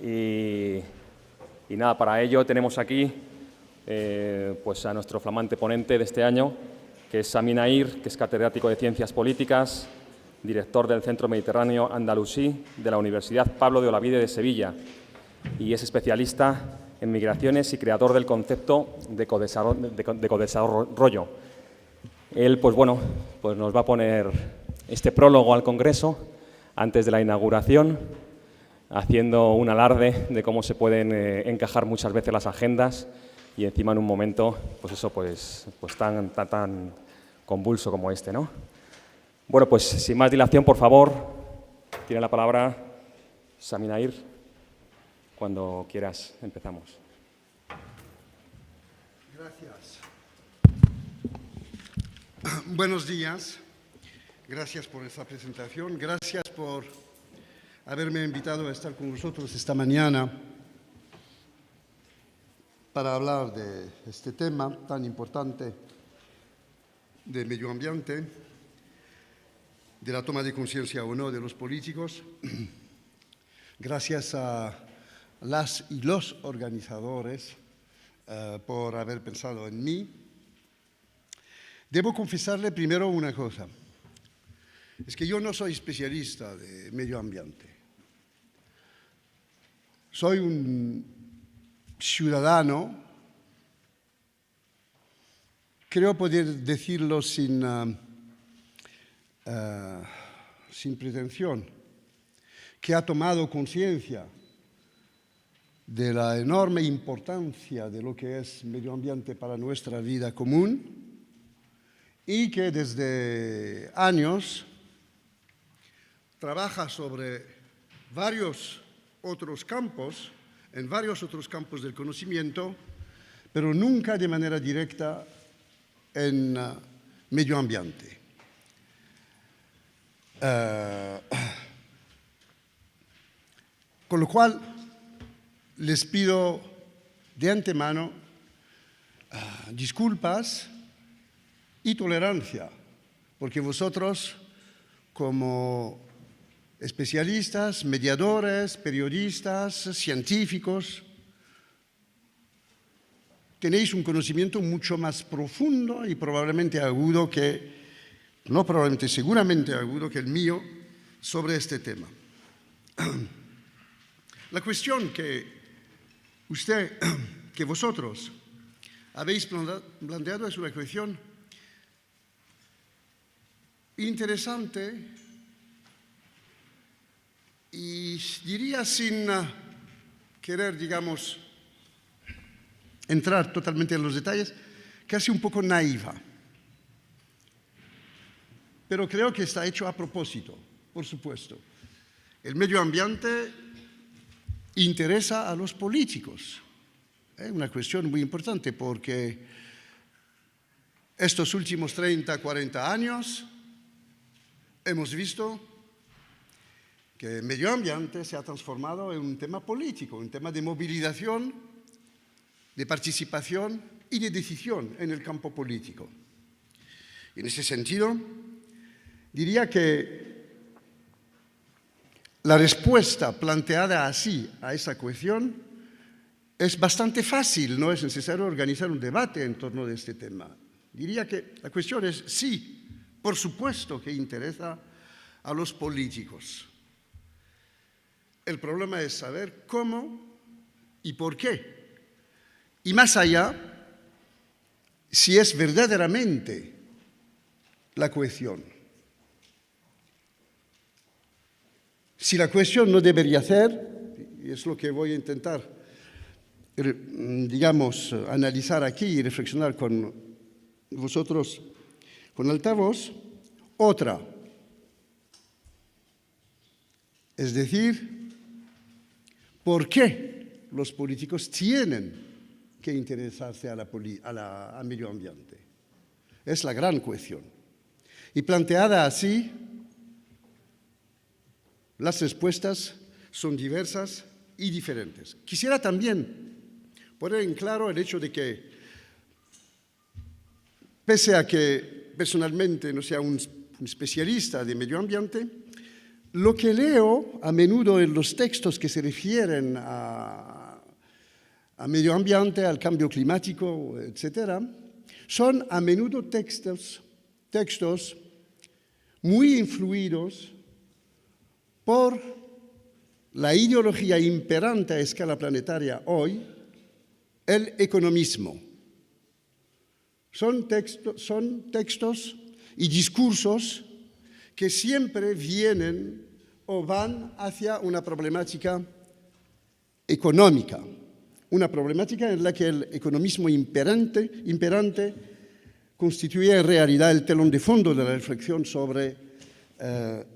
Y nada, para ello tenemos aquí pues a nuestro flamante ponente de este año, que es Sami Naïr, que es catedrático de Ciencias Políticas, director del Centro Mediterráneo Andalusí de la Universidad Pablo de Olavide de Sevilla, y es especialista en migraciones y creador del concepto de codesarrollo. Él, pues bueno, pues nos va a poner este prólogo al Congreso antes de la inauguración, haciendo un alarde de cómo se pueden encajar muchas veces las agendas y encima en un momento, pues eso, pues tan convulso como este, ¿no? Bueno, pues sin más dilación, por favor, tiene la palabra Sami Naïr. Cuando quieras, empezamos. Gracias. Buenos días. Gracias por esta presentación. Gracias por haberme invitado a estar con vosotros esta mañana para hablar de este tema tan importante del medio ambiente, de la toma de conciencia o no de los políticos. Gracias a las y los organizadores por haber pensado en mí. Debo confesarle primero una cosa. Es que yo no soy especialista de medio ambiente. Soy un ciudadano, creo poder decirlo sin pretensión, que ha tomado conciencia de la enorme importancia de lo que es medio ambiente para nuestra vida común y que desde años trabaja sobre varios otros campos, en varios otros campos del conocimiento, pero nunca de manera directa en medio ambiente. Con lo cual, les pido de antemano disculpas y tolerancia, porque vosotros, como especialistas, mediadores, periodistas, científicos, tenéis un conocimiento mucho más profundo y probablemente agudo que, no probablemente, seguramente agudo que el mío sobre este tema. La cuestión que vosotros habéis planteado es una cuestión interesante y diría sin querer, digamos, entrar totalmente en los detalles, casi un poco naiva. Pero creo que está hecho a propósito, por supuesto. El medio ambiente interesa a los políticos. Es una cuestión muy importante porque estos últimos 30, 40 años hemos visto que el medio ambiente se ha transformado en un tema político, un tema de movilización, de participación y de decisión en el campo político. En ese sentido, diría que la respuesta planteada así a esa cuestión es bastante fácil, no es necesario organizar un debate en torno de este tema. Diría que la cuestión es sí, por supuesto que interesa a los políticos. El problema es saber cómo y por qué. Y más allá, si es verdaderamente la cuestión. Si la cuestión no debería ser, y es lo que voy a intentar, digamos, analizar aquí y reflexionar con vosotros con altavoz, otra. Es decir, ¿por qué los políticos tienen que interesarse a medio ambiente? Es la gran cuestión. Y planteada así, las respuestas son diversas y diferentes. Quisiera también poner en claro el hecho de que, pese a que personalmente no sea un especialista de medio ambiente, Lo que leo a menudo en los textos que se refieren a medio ambiente, al cambio climático, etc., son a menudo textos muy influidos por la ideología imperante a escala planetaria hoy, el economismo. Son textos y discursos que siempre vienen o van hacia una problemática económica, una problemática en la que el economismo imperante constituye en realidad el telón de fondo de la reflexión sobre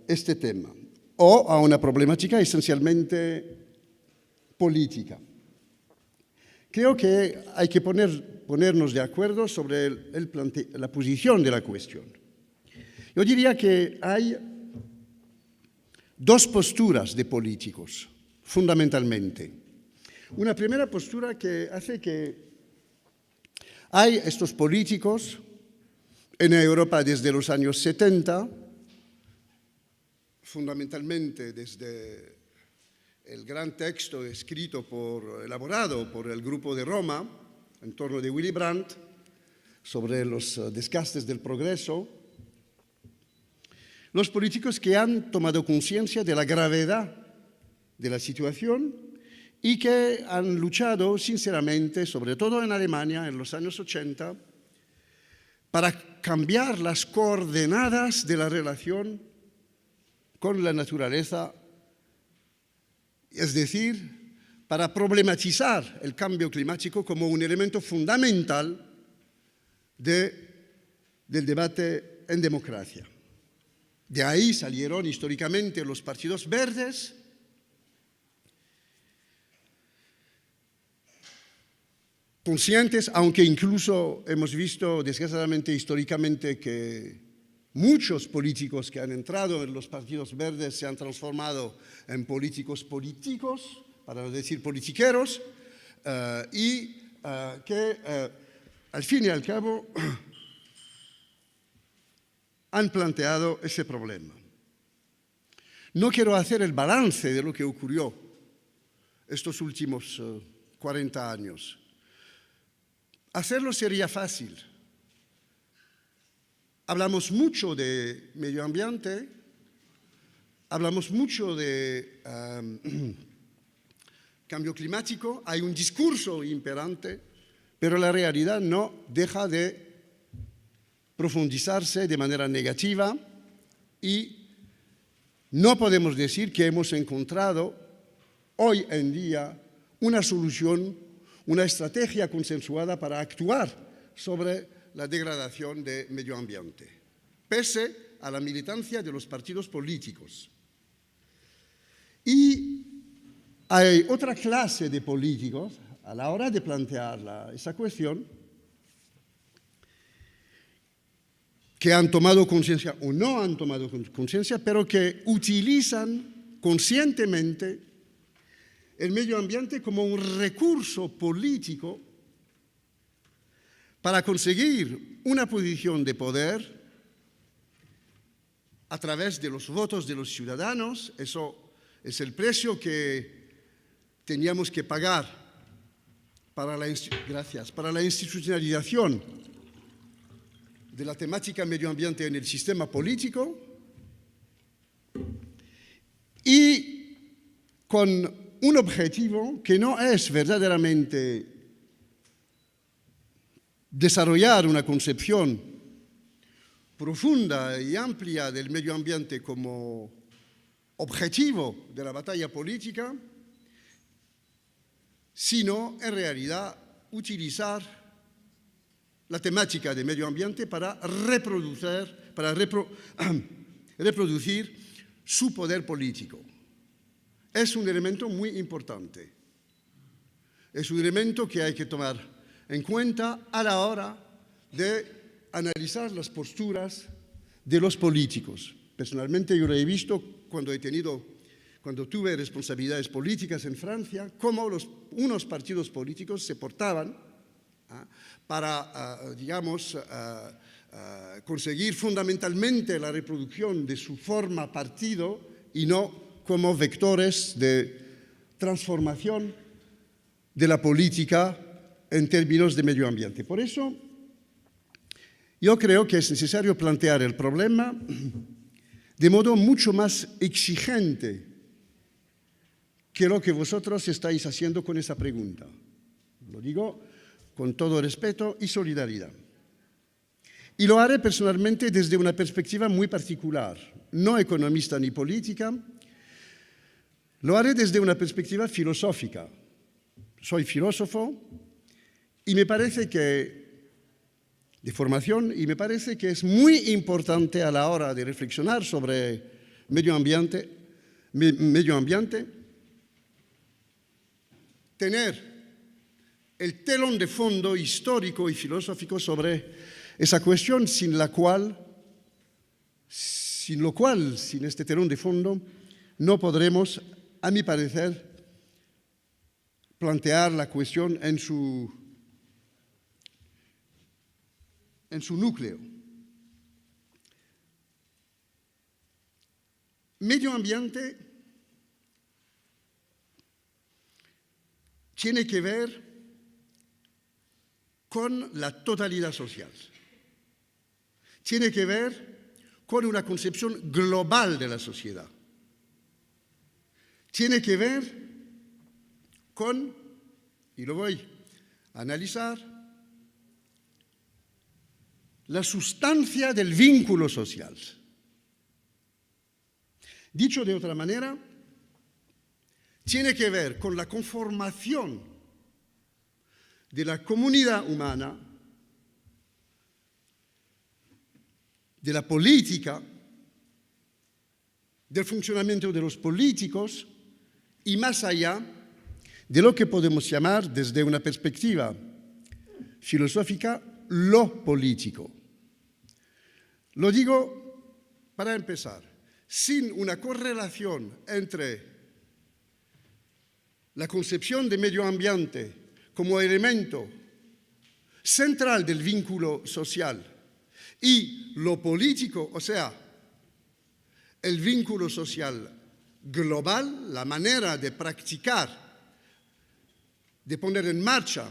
este tema, o a una problemática esencialmente política. Creo que hay que ponernos de acuerdo sobre la posición de la cuestión. Yo diría que hay dos posturas de políticos, fundamentalmente. Una primera postura que hace que hay estos políticos en Europa desde los años 70, fundamentalmente desde el gran texto elaborado por el Grupo de Roma, en torno de Willy Brandt, sobre los desgastes del progreso, los políticos que han tomado conciencia de la gravedad de la situación y que han luchado sinceramente, sobre todo en Alemania en los años 80, para cambiar las coordenadas de la relación con la naturaleza, es decir, para problematizar el cambio climático como un elemento fundamental del debate en democracia. De ahí salieron históricamente los partidos verdes, conscientes, aunque incluso hemos visto desgraciadamente históricamente que muchos políticos que han entrado en los partidos verdes se han transformado en políticos, para no decir politiqueros, y que al fin y al cabo han planteado ese problema. No quiero hacer el balance de lo que ocurrió estos últimos 40 años. Hacerlo sería fácil. Hablamos mucho de medio ambiente, hablamos mucho de cambio climático, hay un discurso imperante, pero la realidad no deja de profundizarse de manera negativa y no podemos decir que hemos encontrado hoy en día una solución, una estrategia consensuada para actuar sobre la degradación del medio ambiente, pese a la militancia de los partidos políticos. Y hay otra clase de políticos, a la hora de plantear esa cuestión, que han tomado conciencia o no han tomado conciencia, pero que utilizan conscientemente el medio ambiente como un recurso político para conseguir una posición de poder a través de los votos de los ciudadanos. Eso es el precio que teníamos que pagar para la institucionalización de la temática medio ambiente en el sistema político, y con un objetivo que no es verdaderamente desarrollar una concepción profunda y amplia del medio ambiente como objetivo de la batalla política, sino en realidad utilizar la temática de medio ambiente para reproducir su poder político. Es un elemento muy importante. Es un elemento que hay que tomar en cuenta a la hora de analizar las posturas de los políticos. Personalmente yo lo he visto cuando tuve responsabilidades políticas en Francia, cómo unos partidos políticos se portaban para, conseguir fundamentalmente la reproducción de su forma partido y no como vectores de transformación de la política en términos de medio ambiente. Por eso, yo creo que es necesario plantear el problema de modo mucho más exigente que lo que vosotros estáis haciendo con esa pregunta. Lo digo con todo respeto y solidaridad. Y lo haré personalmente desde una perspectiva muy particular, no economista ni política. Lo haré desde una perspectiva filosófica. Soy filósofo y me parece que de formación, y me parece que es muy importante a la hora de reflexionar sobre medio ambiente tener el telón de fondo histórico y filosófico sobre esa cuestión, sin lo cual, sin este telón de fondo, no podremos, a mi parecer, plantear la cuestión en su núcleo. Medio ambiente tiene que ver con la totalidad social. Tiene que ver con una concepción global de la sociedad. Tiene que ver con, y lo voy a analizar, la sustancia del vínculo social. Dicho de otra manera, tiene que ver con la conformación de la comunidad humana, de la política, del funcionamiento de los políticos y más allá de lo que podemos llamar desde una perspectiva filosófica lo político. Lo digo para empezar, sin una correlación entre la concepción de medio ambiente como elemento central del vínculo social y lo político, o sea, el vínculo social global, la manera de practicar, de poner en marcha,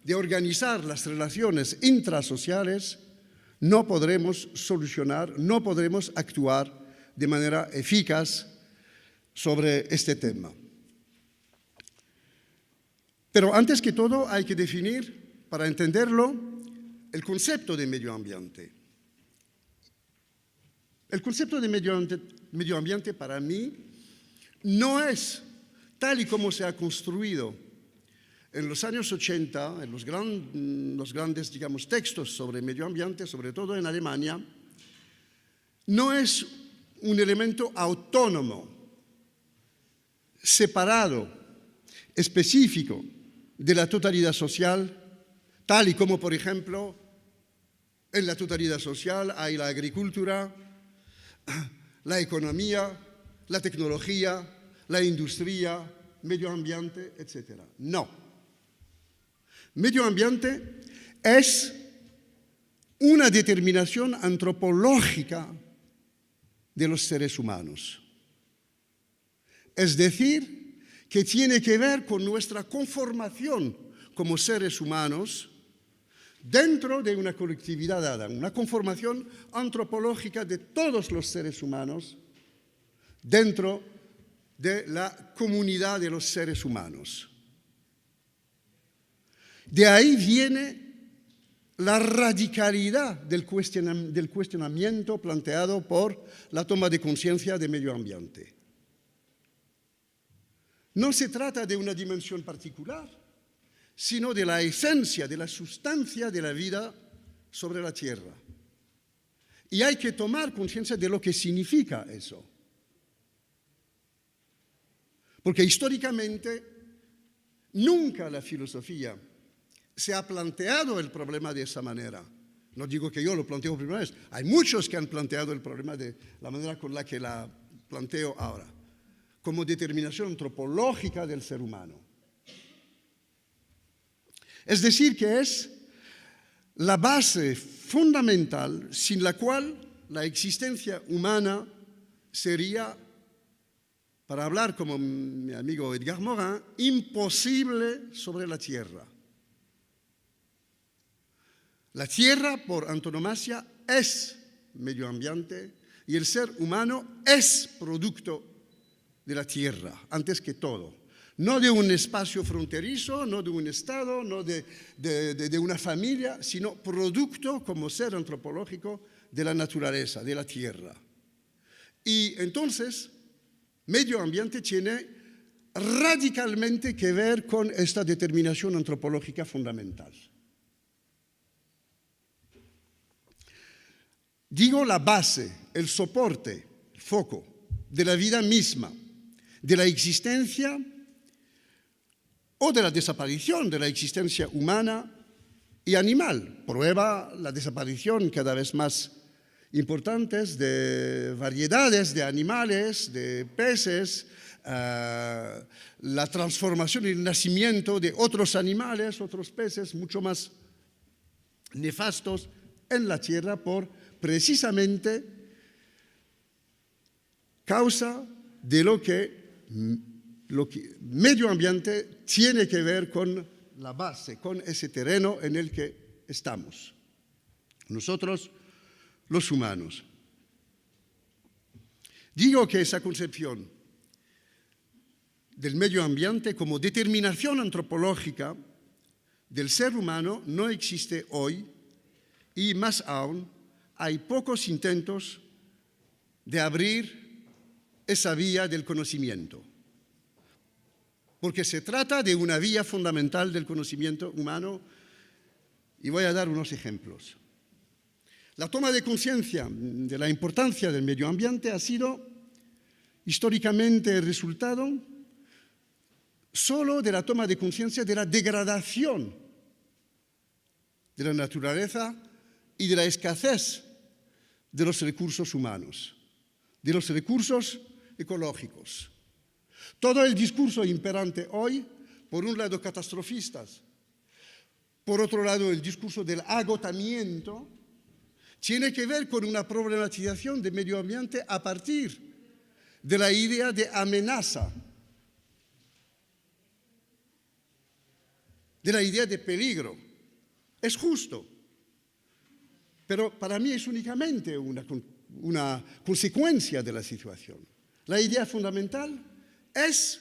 de organizar las relaciones intrasociales, no podremos solucionar, no podremos actuar de manera eficaz sobre este tema. Pero antes que todo hay que definir, para entenderlo, el concepto de medio ambiente. El concepto de medio ambiente para mí no es tal y como se ha construido en los años 80, en los grandes, digamos, textos sobre medio ambiente, sobre todo en Alemania, no es un elemento autónomo, separado, específico de la totalidad social, tal y como, por ejemplo, en la totalidad social hay la agricultura, la economía, la tecnología, la industria, medio ambiente, etc. No. Medio ambiente es una determinación antropológica de los seres humanos. Es decir, que tiene que ver con nuestra conformación como seres humanos dentro de una colectividad dada, una conformación antropológica de todos los seres humanos dentro de la comunidad de los seres humanos. De ahí viene la radicalidad del cuestionamiento planteado por la toma de conciencia de medio ambiente. No se trata de una dimensión particular, sino de la esencia, de la sustancia de la vida sobre la Tierra. Y hay que tomar conciencia de lo que significa eso. Porque históricamente nunca la filosofía se ha planteado el problema de esa manera. No digo que yo lo planteo por primera vez. Hay muchos que han planteado el problema de la manera con la que la planteo ahora, como determinación antropológica del ser humano. Es decir, que es la base fundamental sin la cual la existencia humana sería para hablar como mi amigo Edgar Morin, imposible sobre la Tierra. La Tierra, por antonomasia, es medio ambiente y el ser humano es producto de la Tierra, antes que todo. No de un espacio fronterizo, no de un estado, no de una familia, sino producto como ser antropológico de la naturaleza, de la Tierra. Y entonces, medio ambiente tiene radicalmente que ver con esta determinación antropológica fundamental. Digo la base, el soporte, el foco de la vida misma, de la existencia o de la desaparición de la existencia humana y animal. Prueba la desaparición cada vez más importantes de variedades de animales, de peces, la transformación y el nacimiento de otros animales, otros peces mucho más nefastos en la Tierra por precisamente causa de lo que medio ambiente tiene que ver con la base, con ese terreno en el que estamos. Nosotros, los humanos. Digo que esa concepción del medio ambiente como determinación antropológica del ser humano no existe hoy y más aún hay pocos intentos de abrir esa vía del conocimiento, porque se trata de una vía fundamental del conocimiento humano y voy a dar unos ejemplos. La toma de conciencia de la importancia del medio ambiente ha sido históricamente el resultado solo de la toma de conciencia de la degradación de la naturaleza y de la escasez de los recursos humanos, de los recursos ecológicos. Todo el discurso imperante hoy, por un lado catastrofistas, por otro lado el discurso del agotamiento, tiene que ver con una problematización del medio ambiente a partir de la idea de amenaza, de la idea de peligro. Es justo, pero para mí es únicamente una consecuencia de la situación. La idea fundamental es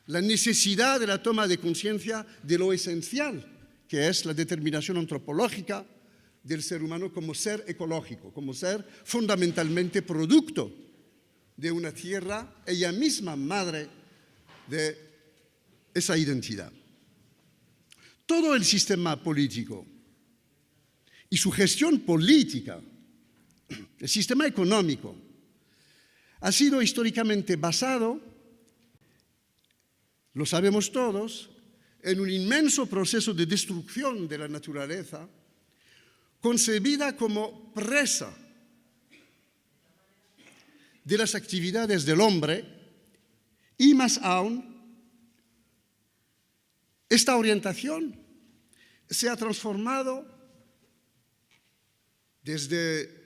la necesidad de la toma de conciencia de lo esencial, que es la determinación antropológica del ser humano como ser ecológico, como ser fundamentalmente producto de una tierra, ella misma madre de esa identidad. Todo el sistema político y su gestión política, el sistema económico, ha sido históricamente basado, lo sabemos todos, en un inmenso proceso de destrucción de la naturaleza, concebida como presa de las actividades del hombre y más aún, esta orientación se ha transformado desde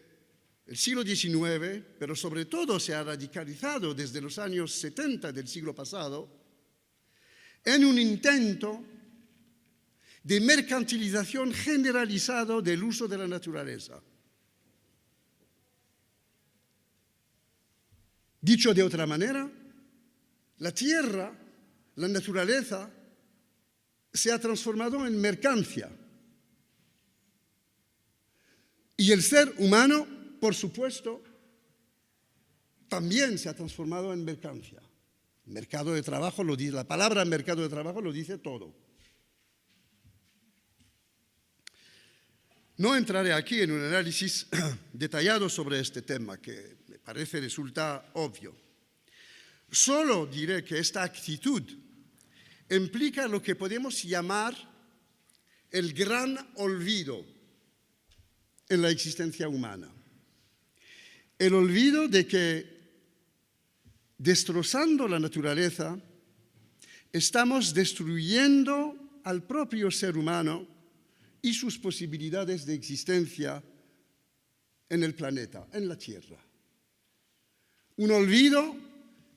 el siglo XIX, pero sobre todo se ha radicalizado desde los años 70 del siglo pasado, en un intento de mercantilización generalizado del uso de la naturaleza. Dicho de otra manera, la tierra, la naturaleza, se ha transformado en mercancía. Y el ser humano, por supuesto, también se ha transformado en mercancía. Mercado de trabajo lo dice, la palabra mercado de trabajo lo dice todo. No entraré aquí en un análisis detallado sobre este tema, que me parece resulta obvio. Solo diré que esta actitud implica lo que podemos llamar el gran olvido en la existencia humana. El olvido de que, destrozando la naturaleza, estamos destruyendo al propio ser humano y sus posibilidades de existencia en el planeta, en la Tierra. Un olvido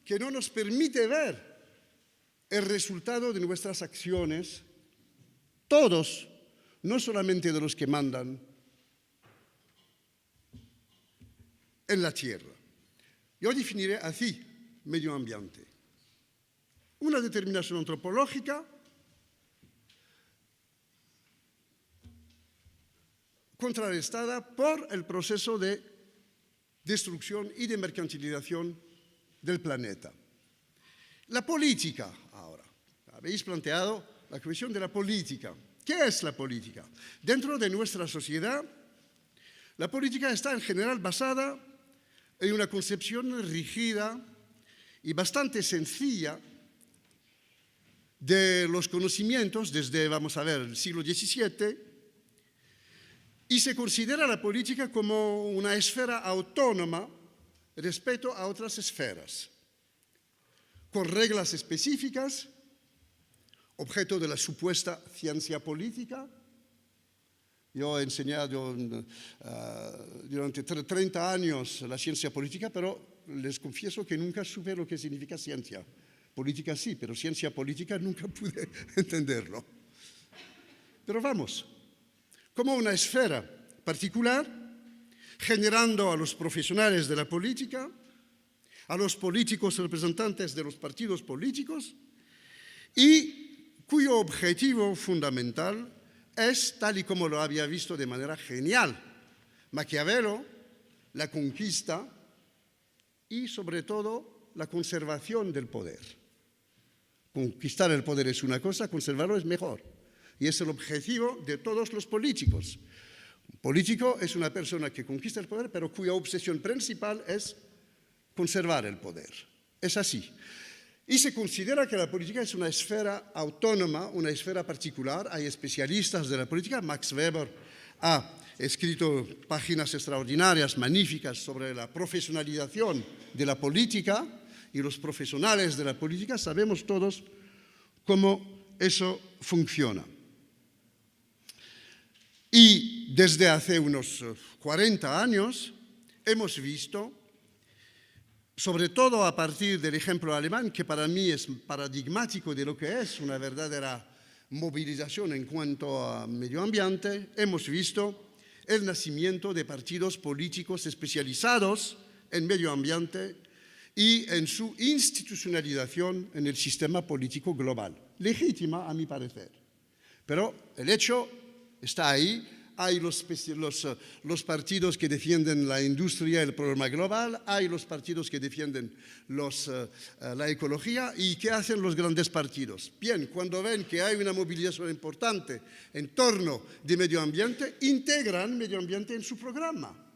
que no nos permite ver el resultado de nuestras acciones, todos, no solamente de los que mandan, en la tierra. Yo definiré así medio ambiente. Una determinación antropológica contrarrestada por el proceso de destrucción y de mercantilización del planeta. La política, ahora. Habéis planteado la cuestión de la política. ¿Qué es la política? Dentro de nuestra sociedad, la política está en general basada en una concepción rígida y bastante sencilla de los conocimientos desde, vamos a ver, el siglo XVII, y se considera la política como una esfera autónoma respecto a otras esferas, con reglas específicas, objeto de la supuesta ciencia política. Yo he enseñado durante 30 años la ciencia política, pero les confieso que nunca supe lo que significa ciencia. Política sí, pero ciencia política nunca pude entenderlo. Pero vamos, como una esfera particular, generando a los profesionales de la política, a los políticos representantes de los partidos políticos, y cuyo objetivo fundamental es, tal y como lo había visto de manera genial Maquiavelo, la conquista y, sobre todo, la conservación del poder. Conquistar el poder es una cosa, conservarlo es mejor. Y es el objetivo de todos los políticos. Un político es una persona que conquista el poder, pero cuya obsesión principal es conservar el poder. Es así. Y se considera que la política es una esfera autónoma, una esfera particular. Hay especialistas de la política. Max Weber ha escrito páginas extraordinarias, magníficas, sobre la profesionalización de la política, y los profesionales de la política sabemos todos cómo eso funciona. Y desde hace unos 40 años hemos visto, sobre todo a partir del ejemplo alemán, que para mí es paradigmático de lo que es una verdadera movilización en cuanto a medio ambiente, hemos visto el nacimiento de partidos políticos especializados en medio ambiente y en su institucionalización en el sistema político global. Legítima, a mi parecer. Pero el hecho está ahí. Hay los partidos que defienden la industria, el problema global, hay los partidos que defienden la ecología. ¿Y qué hacen los grandes partidos? Bien, cuando ven que hay una movilización importante en torno de medio ambiente, integran medio ambiente en su programa.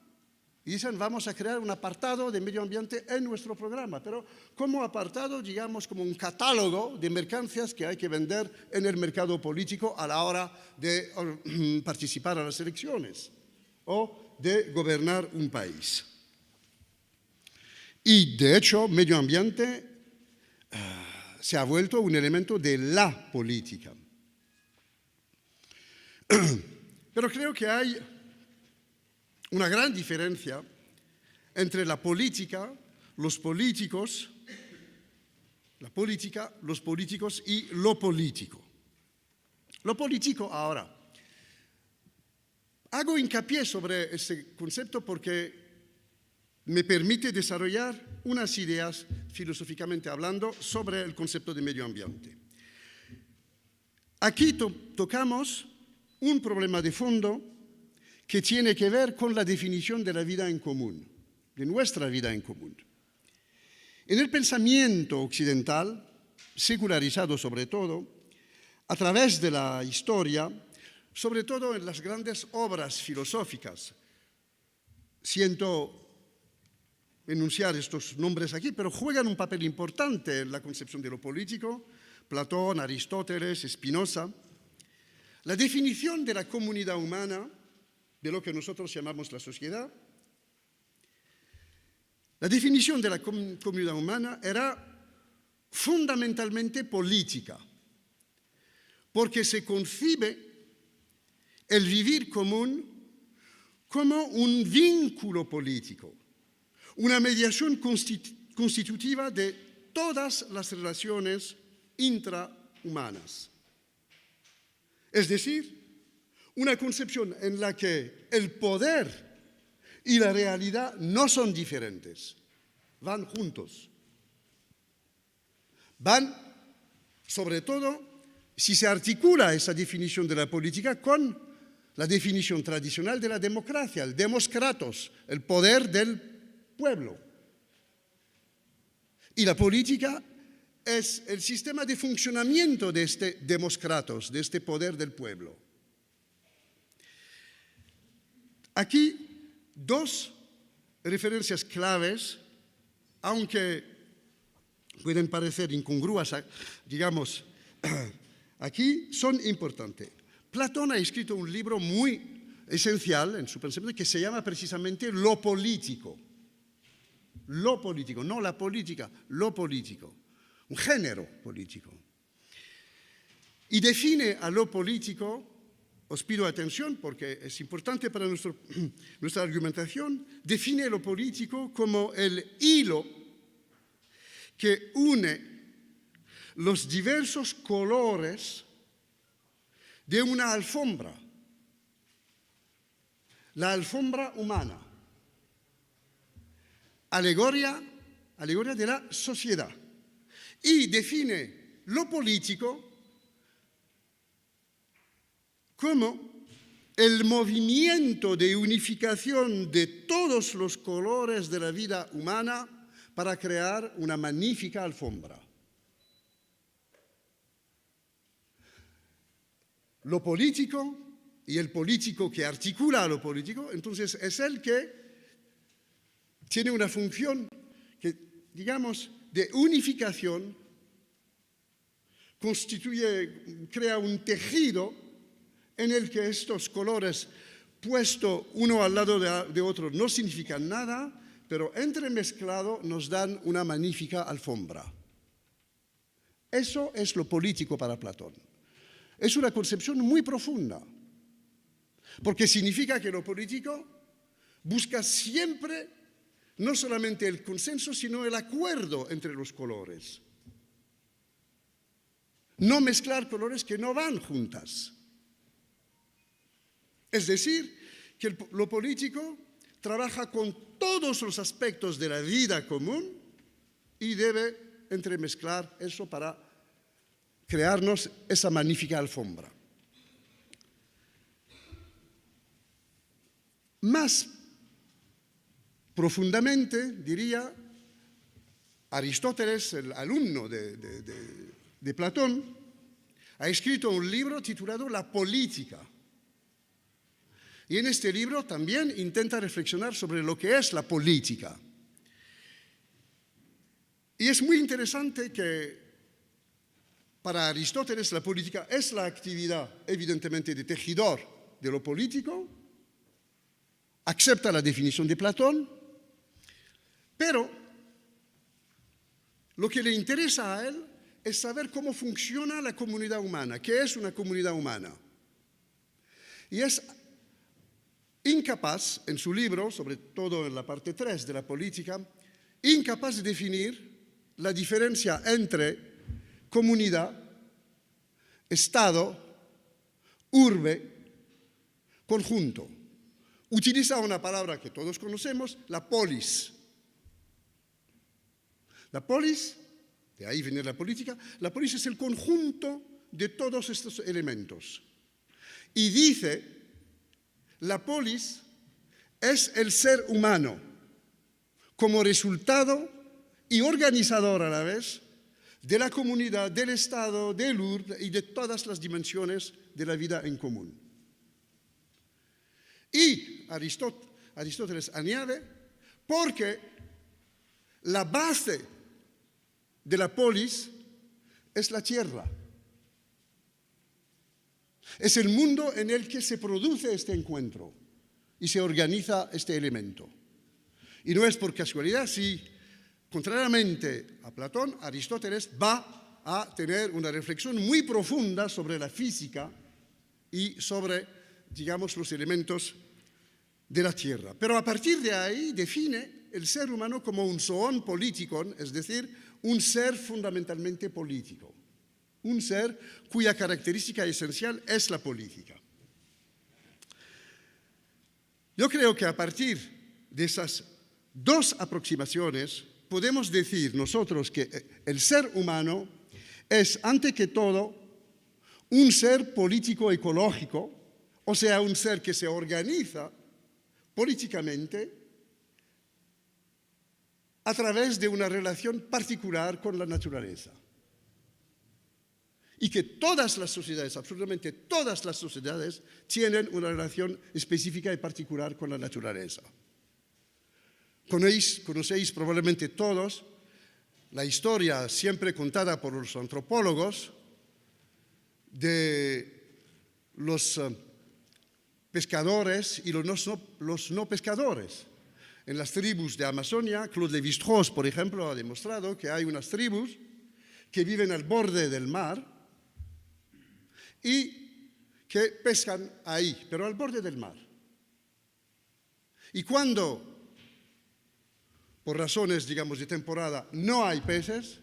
Y dicen, vamos a crear un apartado de medio ambiente en nuestro programa, pero como apartado, digamos, como un catálogo de mercancías que hay que vender en el mercado político a la hora de participar a las elecciones o de gobernar un país. Y, de hecho, medio ambiente se ha vuelto un elemento de la política. Pero creo que hay una gran diferencia entre la política, los políticos y lo político. Lo político ahora. Hago hincapié sobre ese concepto porque me permite desarrollar unas ideas, filosóficamente hablando, sobre el concepto de medio ambiente. Aquí tocamos un problema de fondo que tiene que ver con la definición de la vida en común, de nuestra vida en común. En el pensamiento occidental, secularizado sobre todo, a través de la historia, sobre todo en las grandes obras filosóficas, siento enunciar estos nombres aquí, pero juegan un papel importante en la concepción de lo político, Platón, Aristóteles, Spinoza. La definición de la comunidad humana, de lo que nosotros llamamos la sociedad, la definición de la comunidad humana era fundamentalmente política, porque se concibe el vivir común como un vínculo político, una mediación constitutiva de todas las relaciones intrahumanas. Es decir, una concepción en la que el poder y la realidad no son diferentes, van juntos. Van, sobre todo, si se articula esa definición de la política con la definición tradicional de la democracia, el demos kratos, el poder del pueblo. Y la política es el sistema de funcionamiento de este demos kratos, de este poder del pueblo. Aquí dos referencias claves, aunque pueden parecer incongruas, digamos, aquí son importantes. Platón ha escrito un libro muy esencial en su pensamiento que se llama precisamente Lo político. Lo político, no la política, lo político, un género político. Y define a lo político, os pido atención porque es importante para nuestra argumentación, define lo político como el hilo que une los diversos colores de una alfombra, la alfombra humana, alegoria de la sociedad, y define lo político como el movimiento de unificación de todos los colores de la vida humana para crear una magnífica alfombra. Lo político y el político que articula a lo político, entonces es el que tiene una función que, digamos, de unificación, crea un tejido en el que estos colores puestos uno al lado de otro no significan nada, pero entremezclado nos dan una magnífica alfombra. Eso es lo político para Platón. Es una concepción muy profunda, porque significa que lo político busca siempre no solamente el consenso, sino el acuerdo entre los colores. No mezclar colores que no van juntas. Es decir, que lo político trabaja con todos los aspectos de la vida común y debe entremezclar eso para crearnos esa magnífica alfombra. Más profundamente, diría, Aristóteles, el alumno de Platón, ha escrito un libro titulado La política. Y en este libro también intenta reflexionar sobre lo que es la política. Y es muy interesante que para Aristóteles la política es la actividad evidentemente de tejedor de lo político, acepta la definición de Platón, pero lo que le interesa a él es saber cómo funciona la comunidad humana, qué es una comunidad humana. Y es incapaz, en su libro, sobre todo en la parte 3 de la política, incapaz de definir la diferencia entre comunidad, Estado, urbe, conjunto. Utiliza una palabra que todos conocemos, la polis. La polis, de ahí viene la política, la polis es el conjunto de todos estos elementos. Y dice, la polis es el ser humano como resultado y organizador a la vez de la comunidad, del Estado, del urbe y de todas las dimensiones de la vida en común. Y Aristóteles añade, porque la base de la polis es la tierra. Es el mundo en el que se produce este encuentro y se organiza este elemento. Y no es por casualidad si, contrariamente a Platón, Aristóteles va a tener una reflexión muy profunda sobre la física y sobre, digamos, los elementos de la tierra. Pero a partir de ahí define el ser humano como un zoon politikon, es decir, un ser fundamentalmente político, un ser cuya característica esencial es la política. Yo creo que a partir de esas dos aproximaciones podemos decir nosotros que el ser humano es, ante que todo, un ser político ecológico, o sea, un ser que se organiza políticamente a través de una relación particular con la naturaleza. Y que todas las sociedades, absolutamente todas las sociedades, tienen una relación específica y particular con la naturaleza. Conocéis probablemente todos la historia siempre contada por los antropólogos de los pescadores y los no pescadores. En las tribus de Amazonia, Claude Lévi-Strauss, por ejemplo, ha demostrado que hay unas tribus que viven al borde del mar y que pescan ahí, pero al borde del mar. Y cuando, por razones, digamos, de temporada, no hay peces,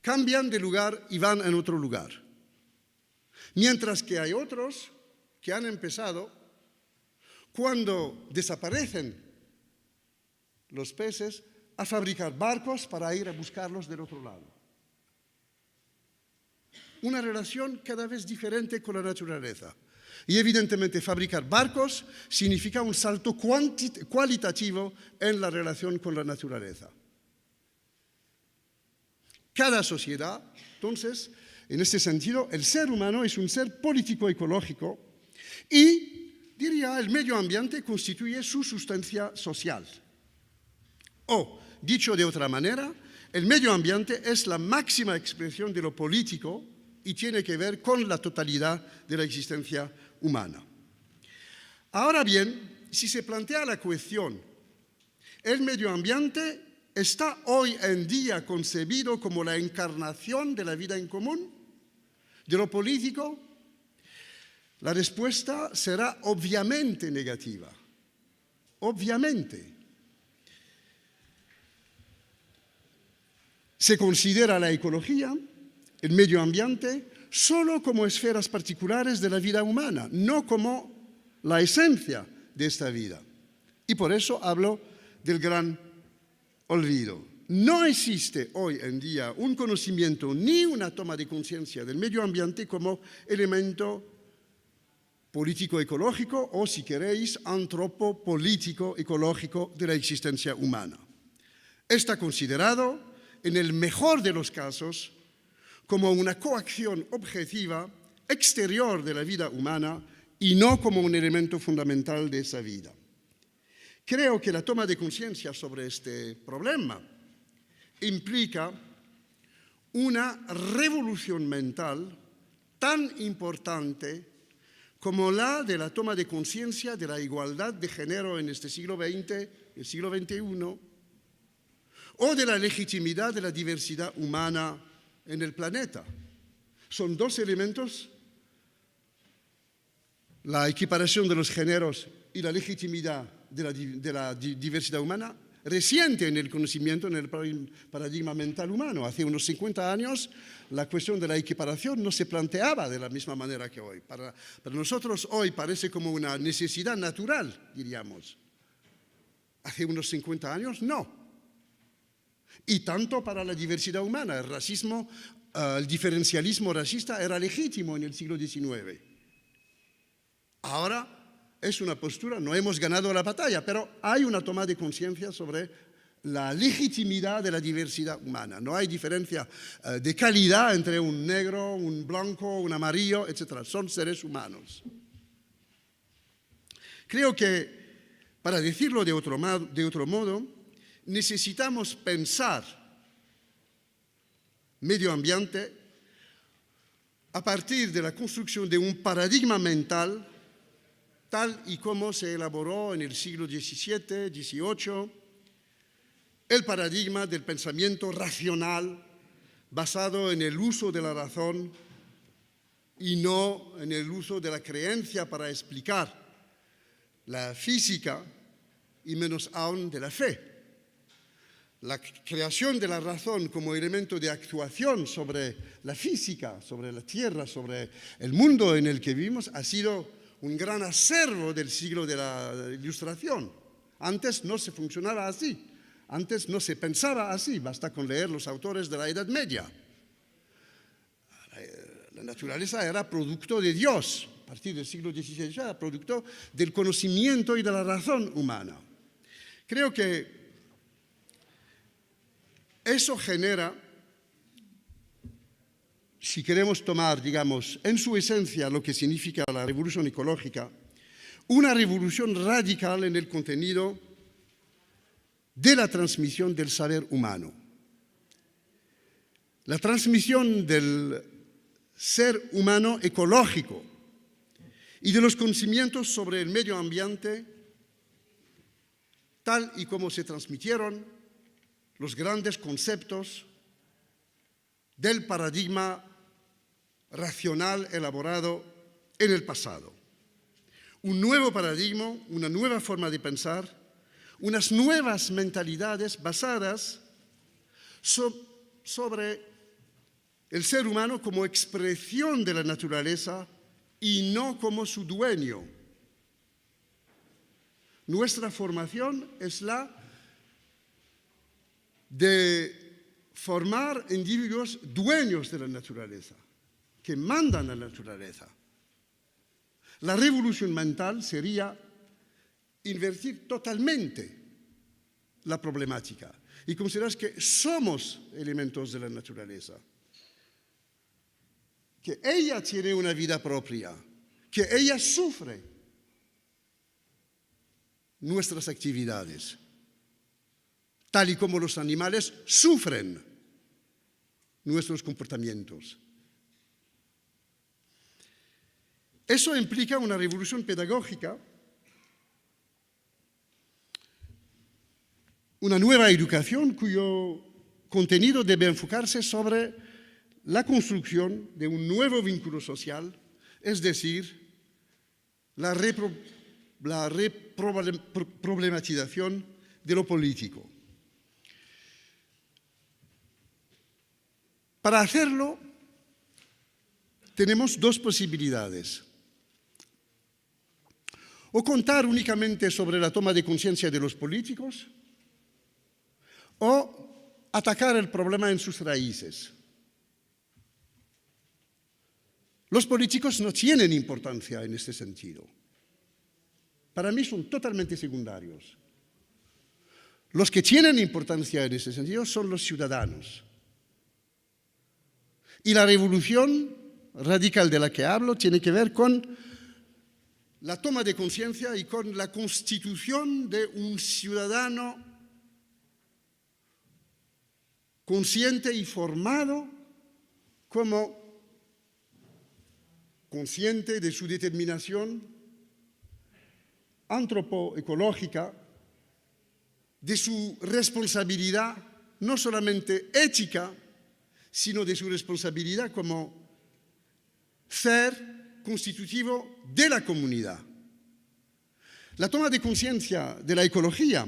cambian de lugar y van a otro lugar. Mientras que hay otros que han empezado, cuando desaparecen los peces, a fabricar barcos para ir a buscarlos del otro lado. Una relación cada vez diferente con la naturaleza. Y evidentemente fabricar barcos significa un salto cualitativo en la relación con la naturaleza. Cada sociedad, entonces, en este sentido, el ser humano es un ser político-ecológico y, diría, el medio ambiente constituye su sustancia social. O, dicho de otra manera, el medio ambiente es la máxima expresión de lo político y tiene que ver con la totalidad de la existencia humana. Ahora bien, si se plantea la cuestión, ¿el medio ambiente está hoy en día concebido como la encarnación de la vida en común, de lo político? La respuesta será obviamente negativa. Obviamente. Se considera la ecología, el medio ambiente, solo como esferas particulares de la vida humana, no como la esencia de esta vida. Y por eso hablo del gran olvido. No existe hoy en día un conocimiento ni una toma de conciencia del medio ambiente como elemento político-ecológico o, si queréis, antropopolítico-ecológico de la existencia humana. Está considerado, en el mejor de los casos, como una coacción objetiva exterior de la vida humana y no como un elemento fundamental de esa vida. Creo que la toma de conciencia sobre este problema implica una revolución mental tan importante como la de la toma de conciencia de la igualdad de género en este siglo XX, el siglo XXI, o de la legitimidad de la diversidad humana en el planeta. Son dos elementos, la equiparación de los géneros y la legitimidad de la diversidad humana, reciente en el conocimiento, en el paradigma mental humano. Hace unos 50 años la cuestión de la equiparación no se planteaba de la misma manera que hoy. Para nosotros hoy parece como una necesidad natural, diríamos. Hace unos 50 años no. Y tanto para la diversidad humana. El racismo, el diferencialismo racista era legítimo en el siglo XIX. Ahora es una postura, no hemos ganado la batalla, pero hay una toma de conciencia sobre la legitimidad de la diversidad humana. No hay diferencia de calidad entre un negro, un blanco, un amarillo, etc. Son seres humanos. Creo que, para decirlo de otro modo, necesitamos pensar medio ambiente a partir de la construcción de un paradigma mental tal y como se elaboró en el siglo XVII, XVIII, el paradigma del pensamiento racional basado en el uso de la razón y no en el uso de la creencia para explicar la física y menos aún de la fe. la creación de la razón como elemento de actuación sobre la física, sobre la Tierra, sobre el mundo en el que vivimos, ha sido un gran acervo del siglo de la Ilustración. Antes no se funcionaba así, antes no se pensaba así, basta con leer los autores de la Edad Media. La naturaleza era producto de Dios, a partir del siglo XVI ya, producto del conocimiento y de la razón humana. Creo que eso genera, si queremos tomar, digamos, en su esencia lo que significa la revolución ecológica, una revolución radical en el contenido de la transmisión del saber humano. La transmisión del ser humano ecológico y de los conocimientos sobre el medio ambiente, tal y como se transmitieron los grandes conceptos del paradigma racional elaborado en el pasado. Un nuevo paradigma, una nueva forma de pensar, unas nuevas mentalidades basadas sobre el ser humano como expresión de la naturaleza y no como su dueño. Nuestra formación es la de formar individuos dueños de la naturaleza, que mandan a la naturaleza. La revolución mental sería invertir totalmente la problemática y considerar que somos elementos de la naturaleza, que ella tiene una vida propia, que ella sufre nuestras actividades, tal y como los animales sufren nuestros comportamientos. Eso implica una revolución pedagógica, una nueva educación cuyo contenido debe enfocarse sobre la construcción de un nuevo vínculo social, es decir, la reproblematización de lo político. Para hacerlo, tenemos dos posibilidades. O contar únicamente sobre la toma de conciencia de los políticos, o atacar el problema en sus raíces. Los políticos no tienen importancia en este sentido. Para mí son totalmente secundarios. Los que tienen importancia en ese sentido son los ciudadanos. Y la revolución radical de la que hablo tiene que ver con la toma de conciencia y con la constitución de un ciudadano consciente y formado como consciente de su determinación antropoecológica, de su responsabilidad no solamente ética, sino de su responsabilidad como ser constitutivo de la comunidad. La toma de conciencia de la ecología,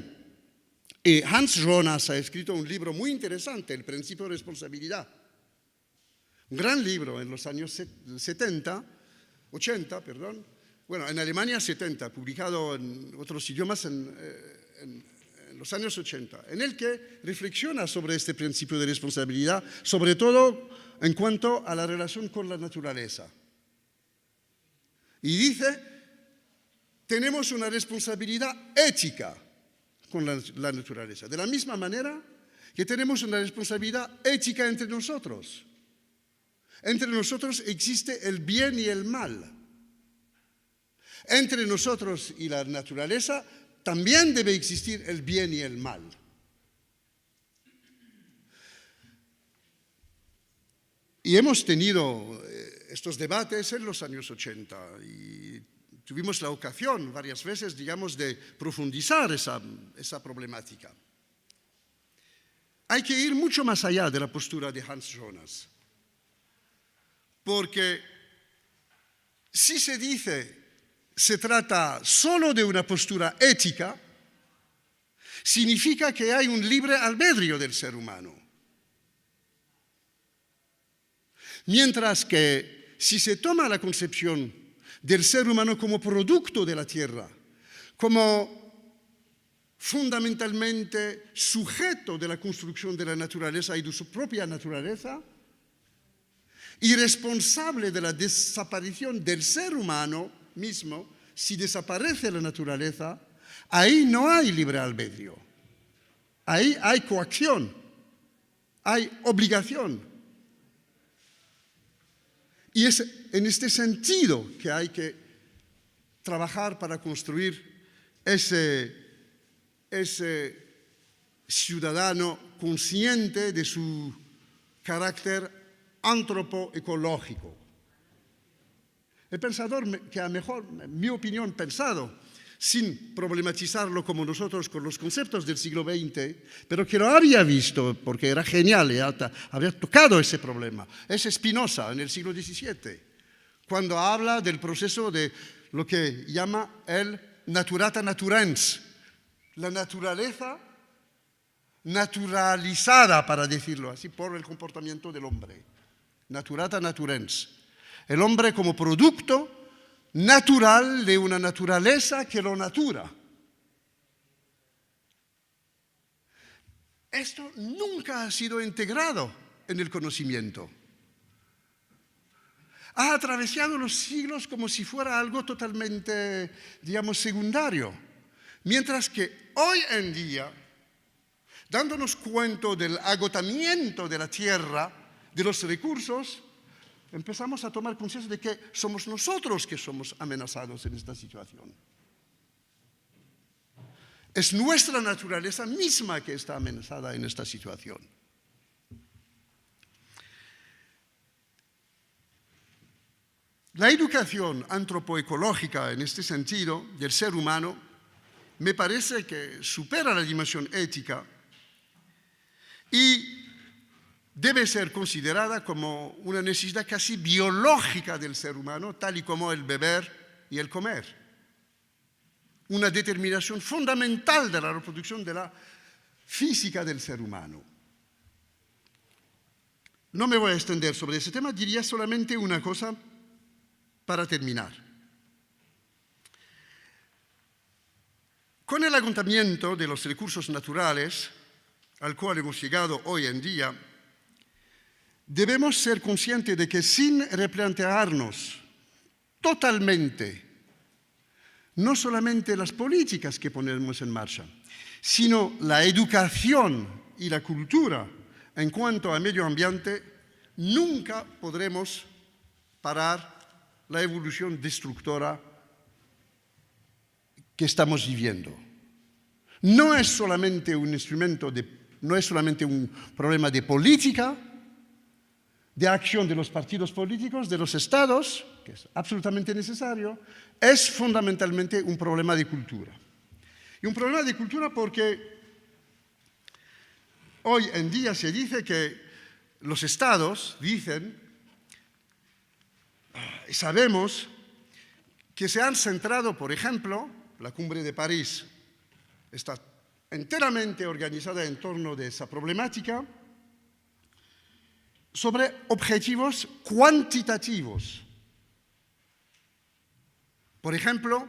y Hans Jonas ha escrito un libro muy interesante, El principio de responsabilidad, un gran libro en los años 80, perdón, bueno, en Alemania 70, publicado en otros idiomas en los años 80, en el que reflexiona sobre este principio de responsabilidad, sobre todo en cuanto a la relación con la naturaleza. Y dice, tenemos una responsabilidad ética con la naturaleza, de la misma manera que tenemos una responsabilidad ética entre nosotros. Entre nosotros existe el bien y el mal. Entre nosotros y la naturaleza también debe existir el bien y el mal. Y hemos tenido estos debates en los años 80 y tuvimos la ocasión varias veces, digamos, de profundizar esa problemática. Hay que ir mucho más allá de la postura de Hans Jonas, porque si se dice se trata solo de una postura ética, significa que hay un libre albedrío del ser humano. Mientras que si se toma la concepción del ser humano como producto de la tierra, como fundamentalmente sujeto de la construcción de la naturaleza y de su propia naturaleza, y responsable de la desaparición del ser humano mismo, si desaparece la naturaleza, ahí no hay libre albedrío. Ahí hay coacción, hay obligación. Y es en este sentido que hay que trabajar para construir ese ciudadano consciente de su carácter antropoecológico. El pensador que ha mejor, en mi opinión, pensado, sin problematizarlo como nosotros con los conceptos del siglo XX, pero que lo había visto porque era genial y había tocado ese problema, es Spinoza en el siglo XVII, cuando habla del proceso de lo que llama el naturata naturens, la naturaleza naturalizada, para decirlo así, por el comportamiento del hombre. Naturata naturens. El hombre como producto natural de una naturaleza que lo natura. Esto nunca ha sido integrado en el conocimiento. Ha atravesado los siglos como si fuera algo totalmente, digamos, secundario. Mientras que hoy en día, dándonos cuenta del agotamiento de la tierra, de los recursos, empezamos a tomar conciencia de que somos nosotros que somos amenazados en esta situación. Es nuestra naturaleza misma que está amenazada en esta situación. La educación antropoecológica en este sentido del ser humano me parece que supera la dimensión ética y debe ser considerada como una necesidad casi biológica del ser humano, tal y como el beber y el comer. Una determinación fundamental de la reproducción de la física del ser humano. No me voy a extender sobre ese tema, diría solamente una cosa para terminar. Con el agotamiento de los recursos naturales al cual hemos llegado hoy en día, debemos ser conscientes de que sin replantearnos totalmente, no solamente las políticas que ponemos en marcha, sino la educación y la cultura en cuanto al medio ambiente, nunca podremos parar la evolución destructora que estamos viviendo. No es solamente un instrumento no es solamente un problema de política, de acción de los partidos políticos, de los estados, que es absolutamente necesario, es fundamentalmente un problema de cultura. Y un problema de cultura porque hoy en día se dice que los estados dicen, sabemos que se han centrado, por ejemplo, la Cumbre de París está enteramente organizada en torno de esa problemática, sobre objetivos cuantitativos. Por ejemplo,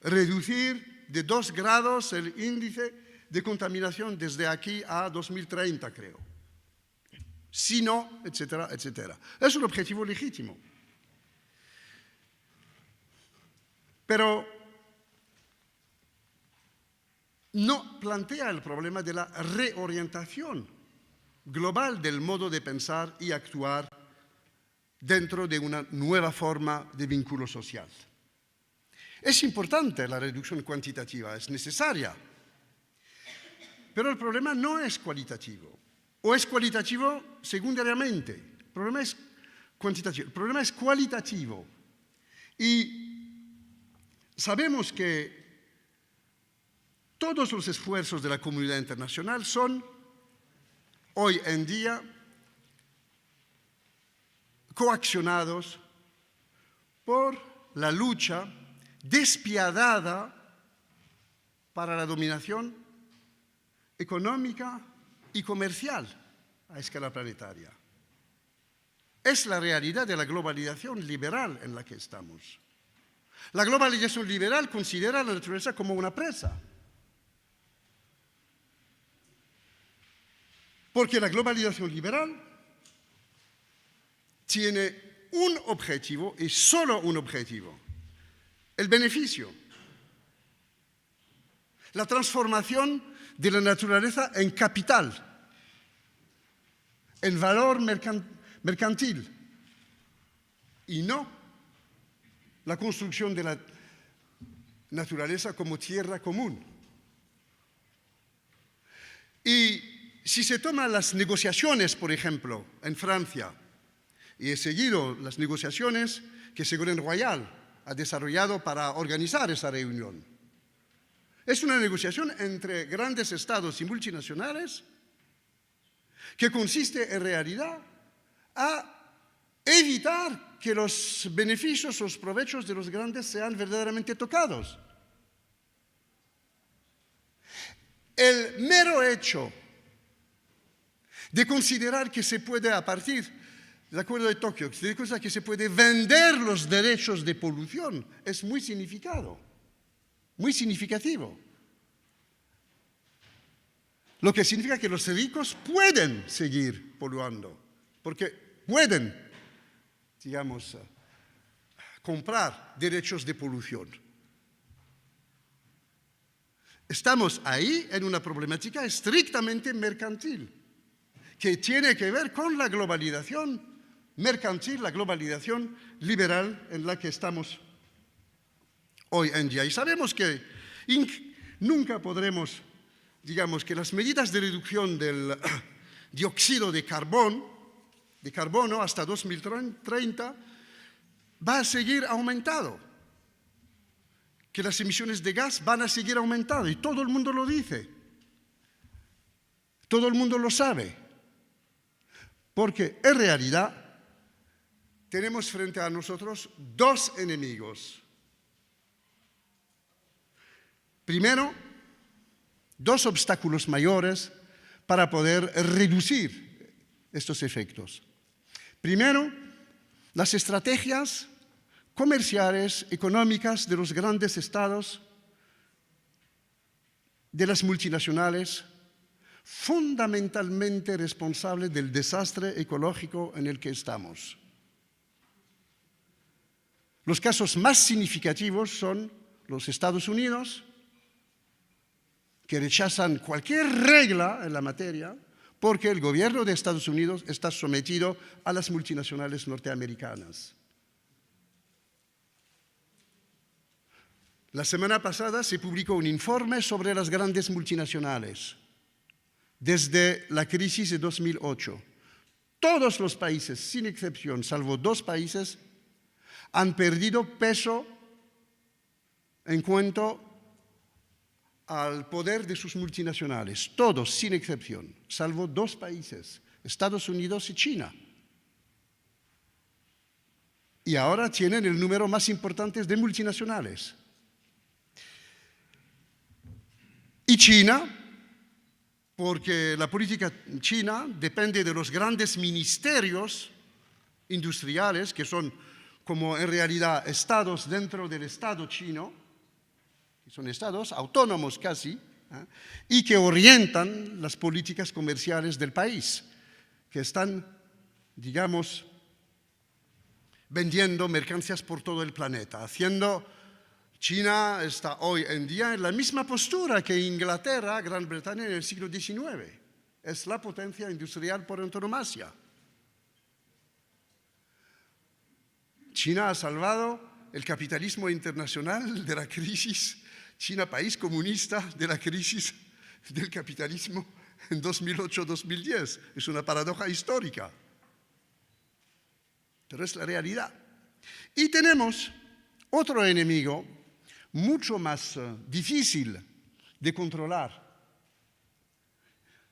reducir de 2 grados el índice de contaminación desde aquí a 2030, creo. Si no, etcétera, etcétera. Es un objetivo legítimo. Pero no plantea el problema de la reorientación global del modo de pensar y actuar dentro de una nueva forma de vínculo social. Es importante la reducción cuantitativa, es necesaria, pero el problema no es cualitativo, o es cualitativo secundariamente. El problema es cuantitativo, el problema es cualitativo. Y sabemos que todos los esfuerzos de la comunidad internacional son hoy en día coaccionados por la lucha despiadada para la dominación económica y comercial a escala planetaria. Es la realidad de la globalización liberal en la que estamos. La globalización liberal considera a la naturaleza como una presa. Porque la globalización liberal tiene un objetivo y solo un objetivo: el beneficio. La transformación de la naturaleza en capital, en valor mercantil, y no la construcción de la naturaleza como tierra común. Y si se toman las negociaciones, por ejemplo, en Francia, y he seguido las negociaciones que Ségolène Royal ha desarrollado para organizar esa reunión, es una negociación entre grandes estados y multinacionales que consiste en realidad a evitar que los beneficios o los provechos de los grandes sean verdaderamente tocados. El mero hecho de considerar que se puede, a partir del Acuerdo de Tokio, que se puede vender los derechos de polución, es muy significativo. Lo que significa que los ricos pueden seguir poluando, porque pueden, digamos, comprar derechos de polución. Estamos ahí en una problemática estrictamente mercantil, que tiene que ver con la globalización mercantil, la globalización liberal en la que estamos hoy en día. Y sabemos que nunca podremos, digamos, que las medidas de reducción del dióxido de carbono hasta 2030 va a seguir aumentando, que las emisiones de gas van a seguir aumentando, y todo el mundo lo dice, todo el mundo lo sabe, porque en realidad tenemos frente a nosotros dos enemigos. Primero, dos obstáculos mayores para poder reducir estos efectos. Primero, las estrategias comerciales, económicas de los grandes estados, de las multinacionales, fundamentalmente responsables del desastre ecológico en el que estamos. Los casos más significativos son los Estados Unidos, que rechazan cualquier regla en la materia porque el gobierno de Estados Unidos está sometido a las multinacionales norteamericanas. La semana pasada se publicó un informe sobre las grandes multinacionales desde la crisis de 2008. Todos los países, sin excepción, salvo 2 países, han perdido peso en cuanto al poder de sus multinacionales. Todos, sin excepción, salvo 2 países, Estados Unidos y China. Y ahora tienen el número más importante de multinacionales. Y China, porque la política china depende de los grandes ministerios industriales, que son como en realidad estados dentro del Estado chino, que son estados autónomos casi, y que orientan las políticas comerciales del país, que están, digamos, vendiendo mercancías por todo el planeta, China está hoy en día en la misma postura que Inglaterra, Gran Bretaña en el siglo XIX. Es la potencia industrial por antonomasia. China ha salvado el capitalismo internacional de la crisis, China, país comunista, de la crisis del capitalismo en 2008-2010. Es una paradoja histórica, pero es la realidad. Y tenemos otro enemigo mucho más difícil de controlar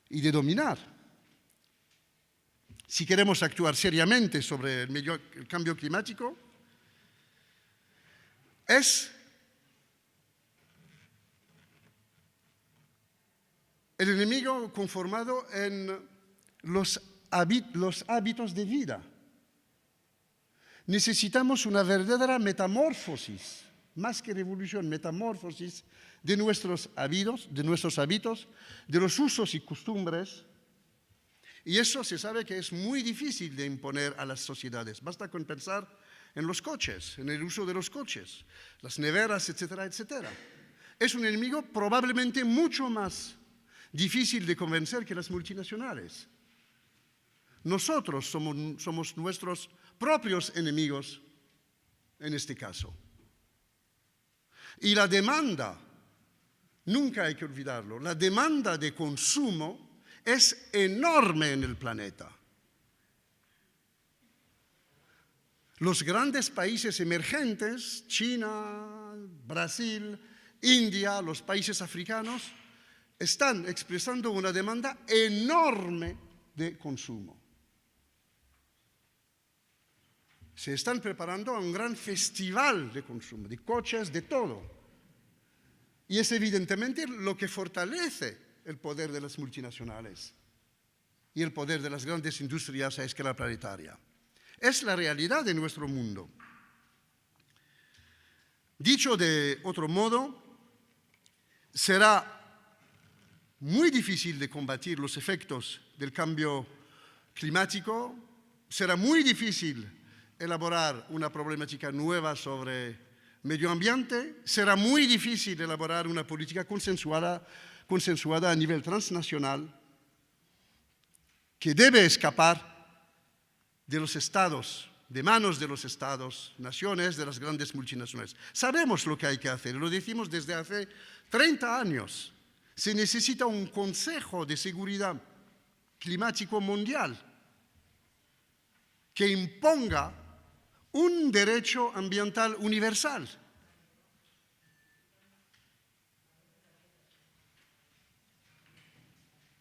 y de dominar. Si queremos actuar seriamente sobre el cambio climático, es el enemigo conformado en los hábitos de vida. Necesitamos una verdadera metamorfosis, más que revolución, metamorfosis de nuestros hábitos, de los usos y costumbres. Y eso se sabe que es muy difícil de imponer a las sociedades. Basta con pensar en los coches, en el uso de los coches, las neveras, etcétera, etcétera. Es un enemigo probablemente mucho más difícil de convencer que las multinacionales. Nosotros somos nuestros propios enemigos en este caso. Y la demanda, nunca hay que olvidarlo, la demanda de consumo es enorme en el planeta. Los grandes países emergentes, China, Brasil, India, los países africanos, están expresando una demanda enorme de consumo. Se están preparando a un gran festival de consumo, de coches, de todo. Y es evidentemente lo que fortalece el poder de las multinacionales y el poder de las grandes industrias a escala planetaria. Es la realidad de nuestro mundo. Dicho de otro modo, será muy difícil de combatir los efectos del cambio climático, será muy difícil elaborar una problemática nueva sobre medio ambiente, será muy difícil elaborar una política consensuada a nivel transnacional que debe escapar de los estados, de manos de los estados, naciones, de las grandes multinacionales. Sabemos lo que hay que hacer, lo decimos desde hace 30 años. Se necesita un Consejo de Seguridad Climático Mundial que imponga un derecho ambiental universal.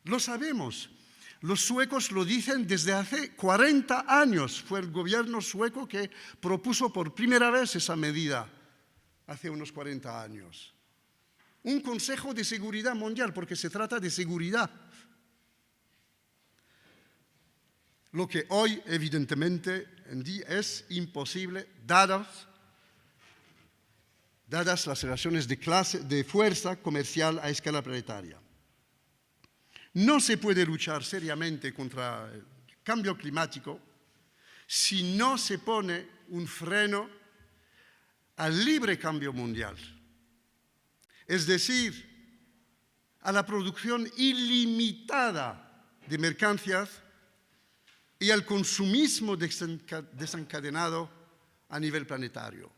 Lo sabemos. Los suecos lo dicen desde hace 40 años. Fue el gobierno sueco que propuso por primera vez esa medida hace unos 40 años. Un Consejo de Seguridad Mundial, porque se trata de seguridad. Lo que hoy, evidentemente, es imposible, dadas las relaciones de fuerza comercial a escala planetaria. No se puede luchar seriamente contra el cambio climático si no se pone un freno al libre cambio mundial. Es decir, a la producción ilimitada de mercancías y al consumismo desencadenado a nivel planetario.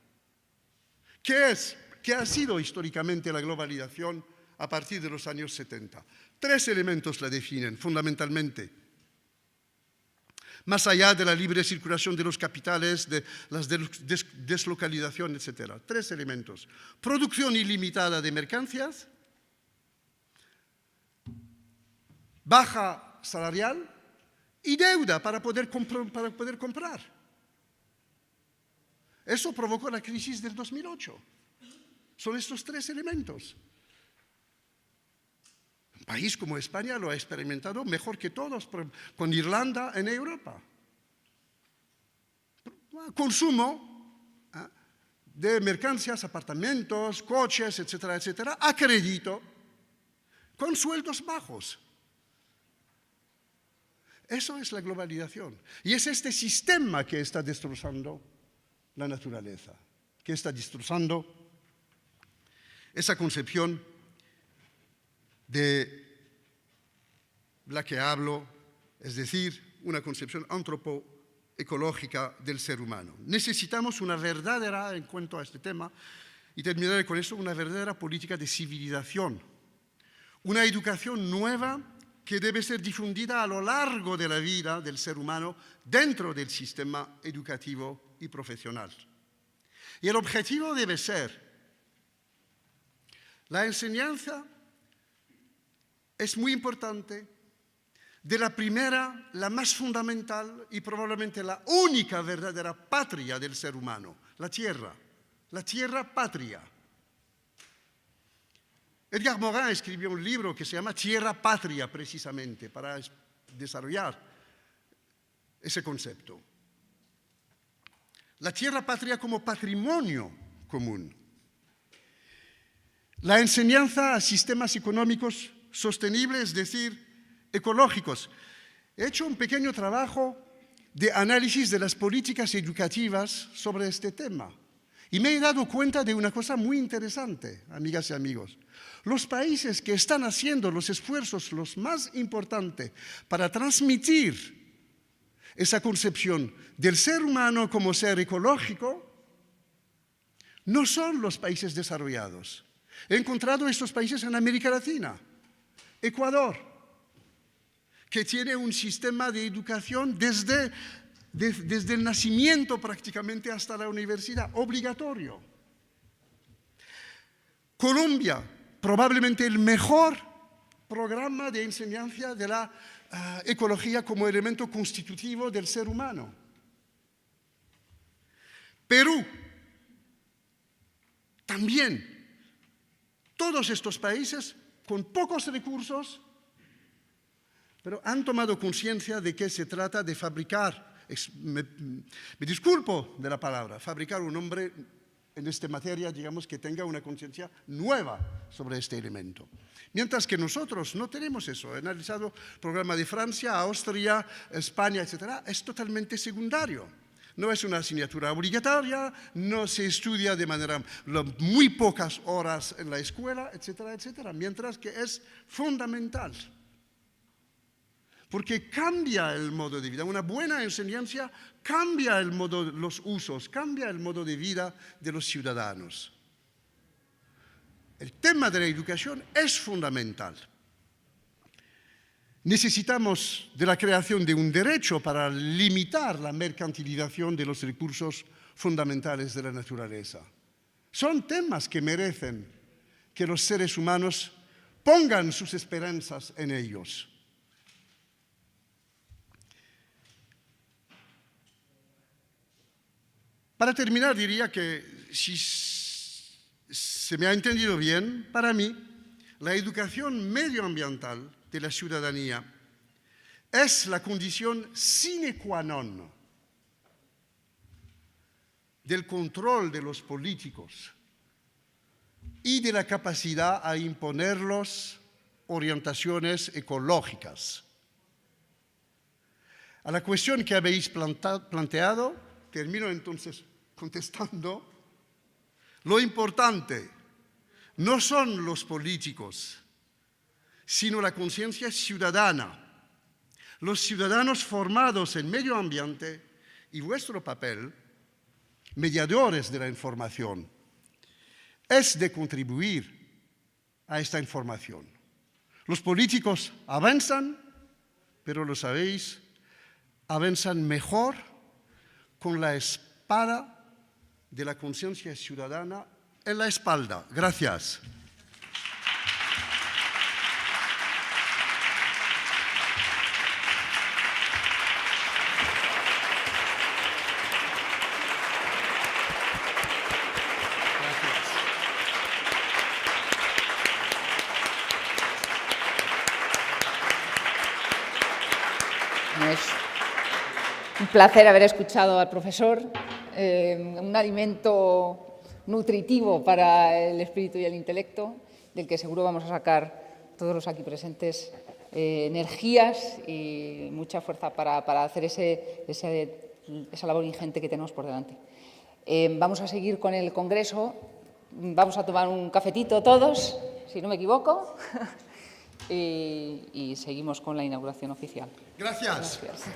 ¿Qué ha sido históricamente la globalización a partir de los años 70? 3 elementos la definen fundamentalmente. Más allá de la libre circulación de los capitales, de las deslocalizaciones, etc. 3 elementos. Producción ilimitada de mercancías, baja salarial y deuda para poder comprar. Eso provocó la crisis del 2008. Son estos 3 elementos. Un país como España lo ha experimentado mejor que todos, con Irlanda en Europa. Consumo de mercancías, apartamentos, coches, etcétera, etcétera, a crédito, con sueldos bajos. Eso es la globalización. Y es este sistema que está destrozando la naturaleza, que está destrozando esa concepción de la que hablo, es decir, una concepción antropoecológica del ser humano. Necesitamos una verdadera, en cuanto a este tema, y terminaré con eso, una verdadera política de civilización, una educación nueva que debe ser difundida a lo largo de la vida del ser humano dentro del sistema educativo y profesional. Y el objetivo debe ser la enseñanza. Es muy importante, de la primera, la más fundamental y probablemente la única verdadera patria del ser humano, la tierra patria. Edgar Morin escribió un libro que se llama Tierra Patria, precisamente, para desarrollar ese concepto. La tierra patria como patrimonio común. La enseñanza a sistemas económicos sostenibles, es decir, ecológicos. He hecho un pequeño trabajo de análisis de las políticas educativas sobre este tema. Y me he dado cuenta de una cosa muy interesante, amigas y amigos. Los países que están haciendo los esfuerzos los más importantes para transmitir esa concepción del ser humano como ser ecológico, no son los países desarrollados. He encontrado estos países en América Latina, Ecuador, que tiene un sistema de educación desde el nacimiento prácticamente hasta la universidad, obligatorio. Colombia, probablemente el mejor programa de enseñanza de la ecología como elemento constitutivo del ser humano. Perú, también. Todos estos países con pocos recursos, pero han tomado conciencia de que se trata de fabricar, me disculpo de la palabra, fabricar un hombre en esta materia, digamos, que tenga una conciencia nueva sobre este elemento. Mientras que nosotros no tenemos eso. He analizado el programa de Francia, Austria, España, etc. Es totalmente secundario. No es una asignatura obligatoria, no se estudia de manera muy pocas horas en la escuela, etcétera, etcétera. Mientras que es fundamental. Porque cambia el modo de vida. Una buena enseñanza cambia el modo, los usos, cambia el modo de vida de los ciudadanos. El tema de la educación es fundamental. Necesitamos de la creación de un derecho para limitar la mercantilización de los recursos fundamentales de la naturaleza. Son temas que merecen que los seres humanos pongan sus esperanzas en ellos. Para terminar, diría que, si se me ha entendido bien, para mí, la educación medioambiental de la ciudadanía es la condición sine qua non del control de los políticos y de la capacidad a imponerlos orientaciones ecológicas. A la cuestión que habéis planteado, termino entonces contestando, lo importante no son los políticos, sino la conciencia ciudadana, los ciudadanos formados en medio ambiente y vuestro papel, mediadores de la información, es de contribuir a esta información. Los políticos avanzan, pero lo sabéis, avanzan mejor con la espada de la conciencia ciudadana en la espalda. Gracias. Es un placer haber escuchado al profesor, un alimento nutritivo para el espíritu y el intelecto, del que seguro vamos a sacar todos los aquí presentes energías y mucha fuerza para hacer esa labor ingente que tenemos por delante. Vamos a seguir con el congreso, vamos a tomar un cafetito todos, si no me equivoco. Y seguimos con la inauguración oficial. Gracias. Gracias.